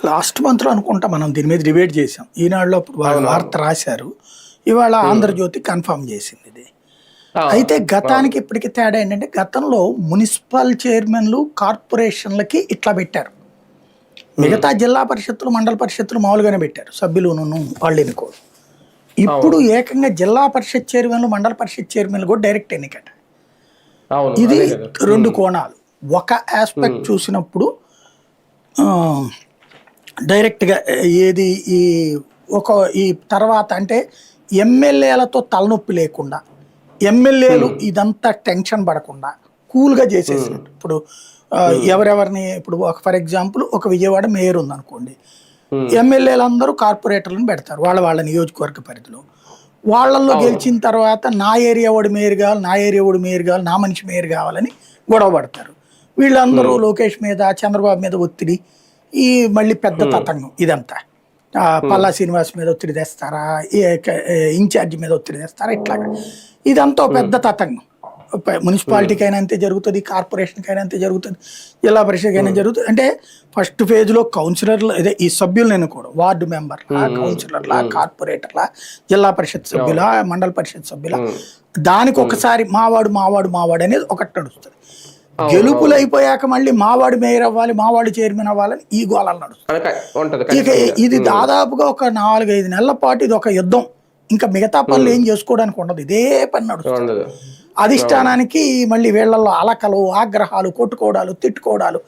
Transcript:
Last మంత్లో అనుకుంటా మనం దీని మీద డిబేట్ చేసాం. ఈనాడులో వాళ్ళు అవునవును. వార్త రాశారు. ఇవాళ ఆంధ్రజ్యోతి కన్ఫర్మ్ చేసింది ఇది. ఆ! అయితే అవును. గతానికి ఇప్పటికి తేడా ఏంటంటే, గతంలో మున్సిపల్ చైర్మన్లు కార్పొరేషన్లకి ఇట్లా పెట్టారు. హ్మ్. మిగతా జిల్లా పరిషత్తులు, మండల పరిషత్తులు మామూలుగానే పెట్టారు. సభ్యులును వాళ్ళు ఎన్నుకోరు. ఇప్పుడు అవును. ఏకంగా జిల్లా పరిషత్ చైర్మన్లు, మండల పరిషత్ చైర్మన్లు కూడా డైరెక్ట్ ఎన్నికట. అవును. ఇది అదే కదా! 2 కోణాలు. ఒక ఆస్పెక్ట్ హ్మ్. చూసినప్పుడు ఆహ్, డైరెక్ట్‌గా ఏది ఈ ఒక ఈ తర్వాత అంటే ఎమ్మెల్యేలతో తలనొప్పి లేకుండా, ఎమ్మెల్యేలు హ్మ్. ఇదంతా టెన్షన్ పడకుండా కూల్‌గా హ్మ్. చేసేసినట్టు. ఇప్పుడు హ్మ్. ఎవరెవరిని ఇప్పుడు ఫర్ ఎగ్జాంపుల్ ఒక విజయవాడ మేయర్ ఉందనుకోండి. హ్మ్. ఎమ్మెల్యేలందరూ కార్పొరేటర్లను పెడతారు. వాళ్ళ నియోజకవర్గ పరిధిలో. వాళ్ళల్లో అవును. గెలిచిన తర్వాత నా ఏరియా వాడు మేయర్ కావాలి, నా ఏరియా వాడు మేయర్ కావాలి, నా మనిషి మేయర్ కావాలని గొడవ పడతారు. వీళ్ళందరూ హ్మ్. లోకేష్ మీద, చంద్రబాబు మీద ఒత్తిడి, ఈ మళ్ళీ పెద్ద హ్మ్. తతంగం ఇదంతా. హ్మ్. పల్లా శ్రీనివాస్ మీద ఒత్తిడి తెస్తారా, ఇన్ఛార్జి మీద ఒత్తిడి తెస్తారా ఇట్లాగా. ఇదంతా ఓ హ్మ్. పెద్ద తతంగం. హ్మ్. మున్సిపాలిటీకైనా అంతే జరుగుతుంది, కార్పొరేషన్‌కైనా అంతే జరుగుతుంది, జిల్లా పరిషత్‌కైనా హ్మ్. జరుగుతుంది. అంటే ఫస్ట్ ఫేజ్‌లో కౌన్సిలర్లు అదే ఈ సభ్యులను ఎన్నుకోవడం. వార్డు మెంబర్‌లా, హ్మ్. హ్మ్. కౌన్సిలర్‌లా, హ్మ్. కార్పొరేటర్‌లా, జిల్లా పరిషత్ అవును. సభ్యులా, మండల పరిషత్ సభ్యులా, హ్మ్. దానికి హ్మ్. ఒకసారి మావాడు, మావాడు, మావాడు అనేది ఒకటి నడుస్తది. అవును. అవును. గెలుపులైపోయాక మళ్ళీ మావాడు మేయర్ అవ్వాలి, మావాడు చైర్మన్ అవ్వాలని ఈ గోలలు నడుస్తాయి. కనుక ఉంటది ఇక ఖచ్చితంగా. ఇది హ్మ్. దాదాపుగా ఒక 4, 5 నెలల పాటు ఇదొక యుద్ధం. ఇంకా మిగతా పనులు హ్మ్. ఏం చేసుకోవడానికి ఉండదు. ఇదే పని నడుస్తది. ఉండదు. అవును. అధిష్టానానికి మళ్ళీ వీళ్ళల్లో అలకలు, ఆగ్రహాలు, కొట్టుకోవడాలు, తిట్టుకోవడాలు.